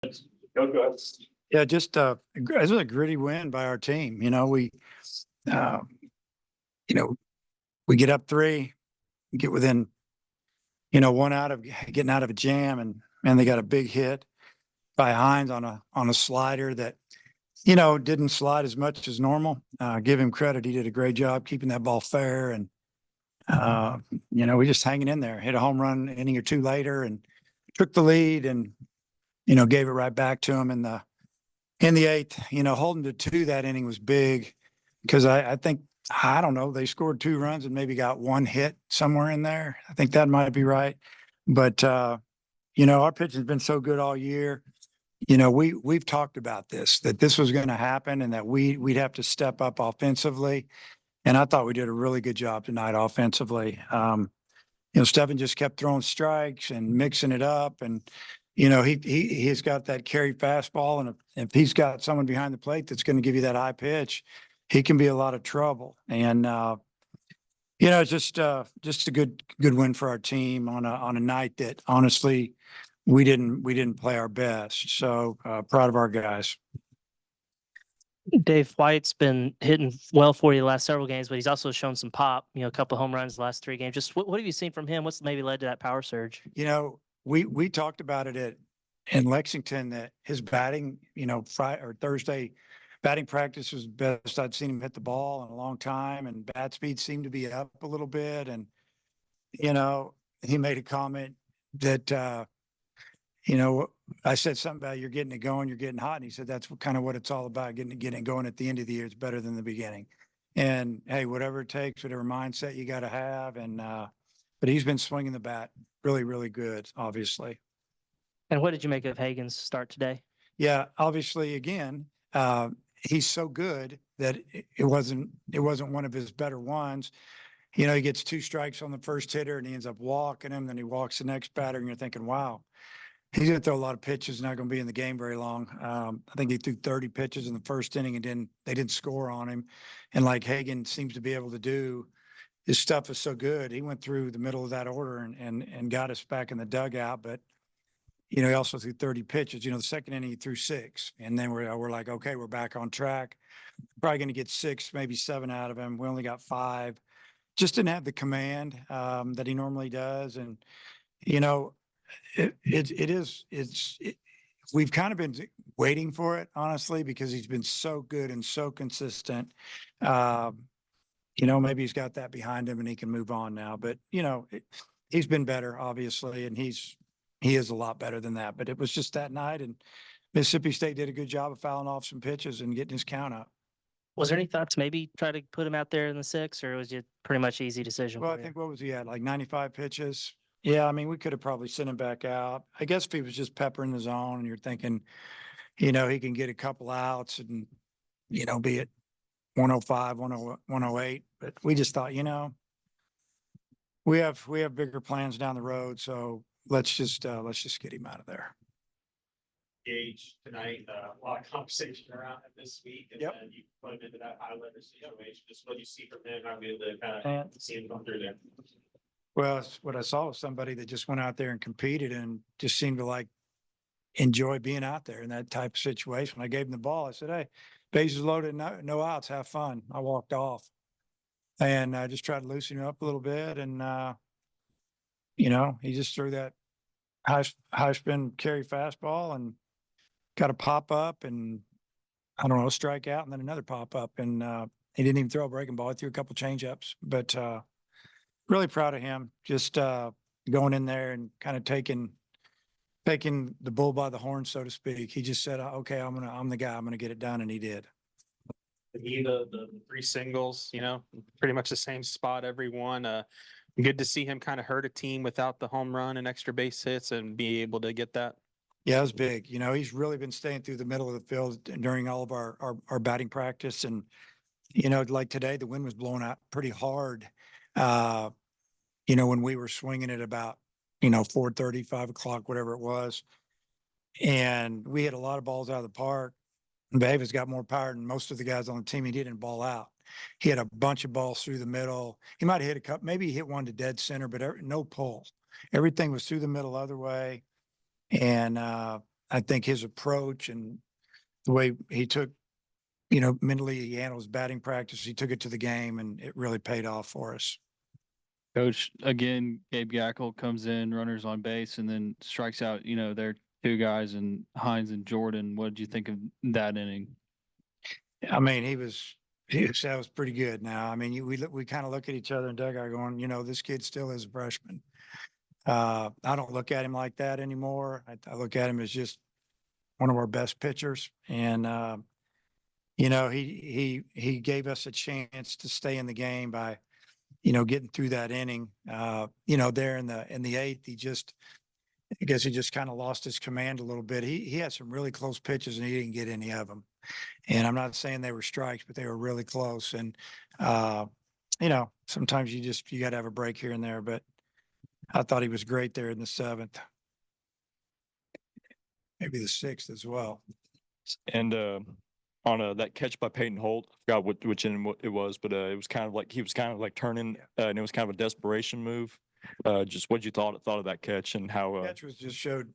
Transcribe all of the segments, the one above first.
Go ahead. Yeah, just it was a gritty win by our team. Uh, you know, we get up three, get within, one out of getting out of a jam, and they got a big hit by Hines on a slider that didn't slide as much as normal. Give him credit; he did a great job keeping that ball fair, and we just hanging in there. Hit a home run inning or two later, and took the lead, and gave it right back to him in the eighth. Holding to two that inning was big because I think, I don't know, they scored 2 runs and maybe got one hit somewhere in there. I think that might be right. But our pitching's been so good all year. We've talked about that this was going to happen and that we'd have to step up offensively. And I thought we did a really good job tonight offensively. Stephen just kept throwing strikes and mixing it up, and he's got that carry fastball, and if he's got someone behind the plate that's going to give you that high pitch, he can be a lot of trouble. And it's just a good win for our team on a night that honestly we didn't play our best. So proud of our guys. Dave White's been hitting well for you the last several games, but he's also shown some pop, a couple of home runs the last 3 games. Just what have you seen from him? What's maybe led to that power surge? We talked about it in Lexington that his batting, Friday or Thursday batting practice was the best I'd seen him hit the ball in a long time, and bat speed seemed to be up a little bit. And, he made a comment that, I said something about you're getting it going, you're getting hot. And he said, that's kind of what it's all about. Getting it going at the end of the year. It's better than the beginning. And hey, whatever it takes, whatever mindset you got to have. And, but he's been swinging the bat really, really good, obviously. And what did you make of Hagen's start today? Yeah, obviously, again, he's so good that it wasn't one of his better ones. He gets 2 strikes on the first hitter and he ends up walking him. Then he walks the next batter and you're thinking, wow, he's going to throw a lot of pitches, not going to be in the game very long. I think he threw 30 pitches in the first inning and they didn't score on him. And like Hagen seems to be able to do, his stuff is so good. He went through the middle of that order and got us back in the dugout. But, he also threw 30 pitches. The second inning he threw 6. And then we're like, okay, we're back on track. Probably going to get 6, maybe 7 out of him. We only got 5. Just didn't have the command that he normally does. And, we've kind of been waiting for it, honestly, because he's been so good and so consistent. Maybe he's got that behind him and he can move on now. But, he's been better, obviously, and he is a lot better than that. But it was just that night, and Mississippi State did a good job of fouling off some pitches and getting his count up. Was there any thoughts maybe try to put him out there in the 6, or was it pretty much easy decision? Well, I think, what was he at, like 95 pitches? Yeah, I mean, we could have probably sent him back out. I guess if he was just peppering the zone and you're thinking, he can get a couple outs and, be at 105, 108. But we just thought, we have bigger plans down the road. So let's just get him out of there. Gage tonight, a lot of conversation around it this week, and Yep. then you put him into that Highlander situation. Just what you see from him, I'm able to kind of see him come through there. Well, what I saw was somebody that just went out there and competed and just seemed to enjoy being out there in that type of situation. When I gave him the ball, I said, hey, bases loaded, no outs, have fun. I walked off and I just tried to loosen him up a little bit. And, he just threw that high spin carry fastball and got a pop up and, I don't know, strike out and then another pop up. And he didn't even throw a breaking ball. He threw a couple change ups, but really proud of him. Just going in there and kind of taking the bull by the horn, so to speak. He just said, okay, I'm the guy, I'm going to get it done. And he did. The 3 singles, pretty much the same spot, every one. Good to see him kind of hurt a team without the home run and extra base hits and be able to get that. Yeah, it was big. He's really been staying through the middle of the field during all of our batting practice. And, like today, the wind was blowing out pretty hard. When we were swinging it about, 4:30, 5 o'clock, whatever it was. And we hit a lot of balls out of the park. And David's got more power than most of the guys on the team. He didn't ball out. He had a bunch of balls through the middle. He might have hit a couple, maybe he hit one to dead center, but no pull. Everything was through the middle other way. And, I think his approach and the way he took, mentally he handled his batting practice, he took it to the game, and it really paid off for us. Coach, again, Gabe Gackel comes in, runners on base, and then strikes out, their two guys and Hines and Jordan. What did you think of that inning? I mean, that was pretty good. Now, I mean, we kind of look at each other in dugout going, this kid still is a freshman. I don't look at him like that anymore. I look at him as just one of our best pitchers. And, he gave us a chance to stay in the game by, getting through that inning. There in the eighth, I guess he just kind of lost his command a little bit. He had some really close pitches and he didn't get any of them. And I'm not saying they were strikes, but they were really close. And, sometimes you got to have a break here and there, but I thought he was great there in the seventh. Maybe the sixth as well. And on that catch by Peyton Holt, I forgot which inning it was, but it was kind of like he was kind of like turning, and it was kind of a desperation move. Just what you thought of that catch and how Catch was showed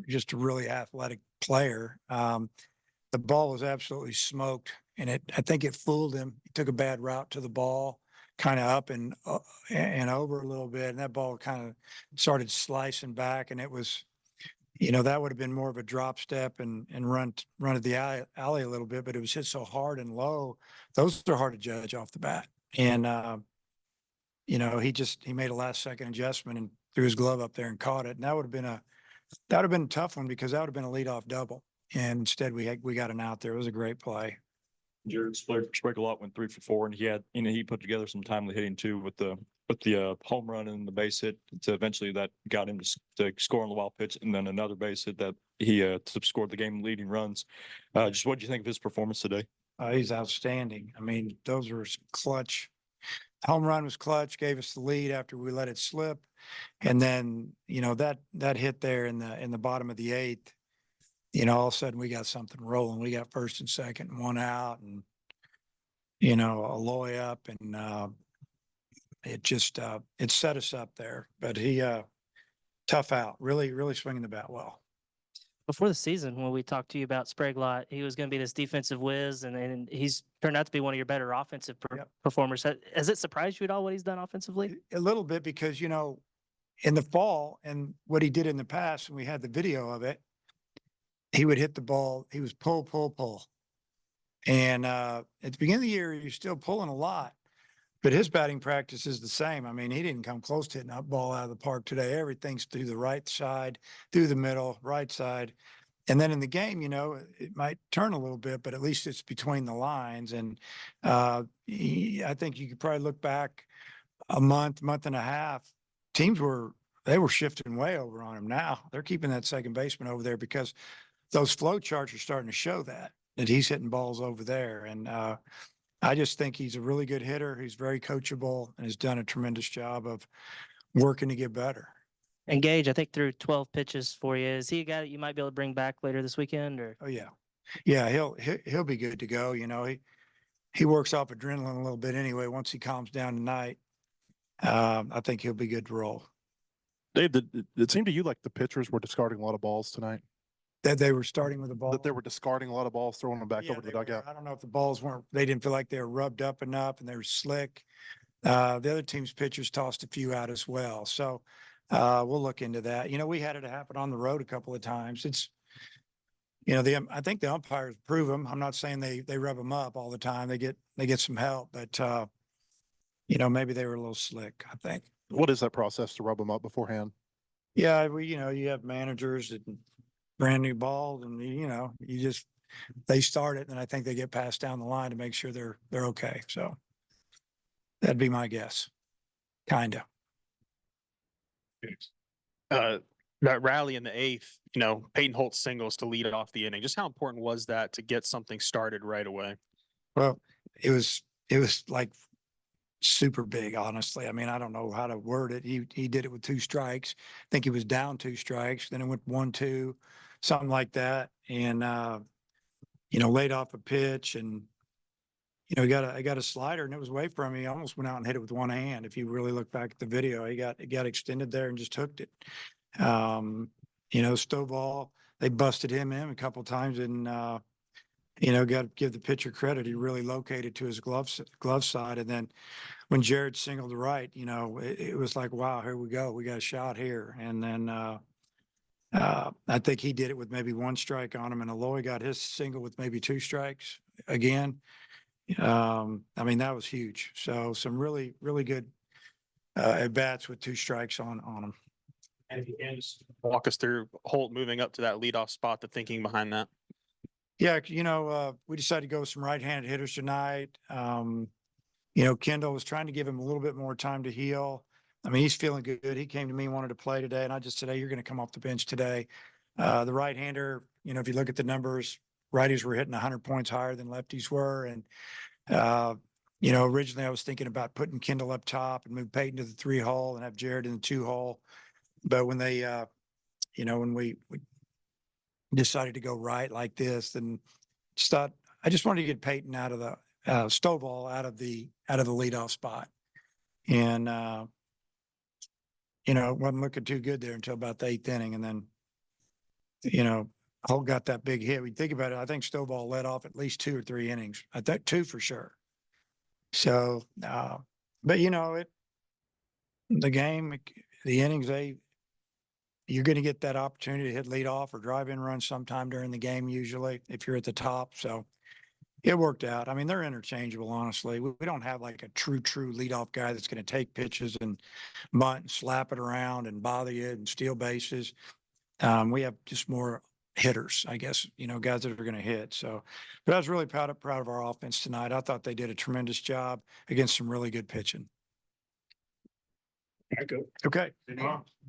just a really athletic player. The ball was absolutely smoked, and I think it fooled him. He took a bad route to the ball, kind of up and over a little bit, and that ball kind of started slicing back, and it was, that would have been more of a drop step and run at the alley a little bit, but it was hit so hard and low. Those are hard to judge off the bat. And, he made a last second adjustment and threw his glove up there and caught it. And that would have been a tough one because that would have been a leadoff double. And instead we got an out there. It was a great play. Jared Sprigalot went 3 for 4, and he had, he put together some timely hitting too with the home run and the base hit to eventually that got him to score on the wild pitch, and then another base hit that he scored the game leading runs. Just what do you think of his performance today? He's outstanding. I mean, those were some clutch. Home run was clutch, gave us the lead after we let it slip, and then that hit there in the bottom of the eighth. All of a sudden we got something rolling. We got first and second and one out, and Aloy up, and it just it set us up there. But he tough out, really swinging the bat well. Before the season, when we talked to you about Spraglot, he was going to be this defensive whiz, and he's turned out to be one of your better offensive Yep. performers. Has it surprised you at all what he's done offensively? A little bit because in the fall and what he did in the past, and we had the video of it, he would hit the ball. He was pull. And at the beginning of the year, he was still pulling a lot, but his batting practice is the same. I mean, he didn't come close to hitting that ball out of the park today. Everything's through the right side, through the middle, right side. And then in the game, it might turn a little bit, but at least it's between the lines. And I think you could probably look back a month and a half. Teams were shifting way over on him. Now they're keeping that second baseman over there because those flow charts are starting to show that he's hitting balls over there. And I just think he's a really good hitter. He's very coachable and has done a tremendous job of working to get better. And Gage, I think threw 12 pitches for you. Is he a guy that you might be able to bring back later this weekend? Or Oh yeah. He'll be good to go. He works off adrenaline a little bit anyway. Once he calms down tonight, I think he'll be good to roll. Dave, it seemed to you like the pitchers were discarding a lot of balls tonight. That they were starting with the ball. That they were discarding a lot of balls, throwing them back Yeah, over to the they were. dugout. I don't know if the balls they didn't feel like they were rubbed up enough and they were slick. The other team's pitchers tossed a few out as well. So we'll look into that. We had it happen on the road a couple of times. It's, I think the umpires prove them. I'm not saying they rub them up all the time. They get some help, but maybe they were a little slick, I think. What is that process to rub them up beforehand? Yeah, you have managers that brand new ball, and they start it, and I think they get passed down the line to make sure they're okay. So that'd be my guess. Kinda. That rally in the eighth, Peyton Holt singles to lead off the inning. Just how important was that to get something started right away? Well, it was like super big, honestly. I mean, I don't know how to word it. He did it with 2 strikes. I think he was down 2 strikes. Then it went 1-2, something like that. And, laid off a pitch, and, I got a slider, and it was away from me. He almost went out and hit it with one hand. If you really look back at the video, it got extended there and just hooked it. Stovall they busted him in a couple times and, you know, got to give the pitcher credit. He really located to his glove side. And then when Jared singled to right, you know, it was like, wow, here we go. We got a shot here. And then, I think he did it with maybe one strike on him, and Eloy got his single with maybe two strikes again. I mean, that was huge. So some really, really good at bats with two strikes on him. And if you can just Walk us through Holt moving up to that leadoff spot, the thinking behind that. Yeah, you know, we decided to go with some right-handed hitters tonight. You know, Kendall was trying to give him a little bit more time to heal. I mean, he's feeling good. He came to me, wanted to play today, and I just said, hey, you're going to come off the bench today. The right-hander, you know, if you look at the numbers, righties were hitting 100 points higher than lefties were. And, you know, originally I was thinking about putting Kendall up top and move Peyton to the 3-hole and have Jared in the 2-hole. But when they, you know, when we decided to go right like this, then just thought, I just wanted to get Peyton out of the Stovall out of the leadoff spot. And, you know, it wasn't looking too good there until about the 8th inning. And then, you know, Holt got that big hit. We think about it. I think Stovall led off at least 2 or 3 innings. I think 2 for sure. So, but you know, the game, the innings, you're going to get that opportunity to hit leadoff or drive in runs sometime during the game, usually if you're at the top. So it worked out. I mean, they're interchangeable, honestly. We don't have like a true leadoff guy that's going to take pitches and bunt and slap it around and bother you and steal bases. We have just more hitters, I guess, you know, guys that are going to hit. So, but I was really proud of our offense tonight. I thought they did a tremendous job against some really good pitching. go. Okay. Good job.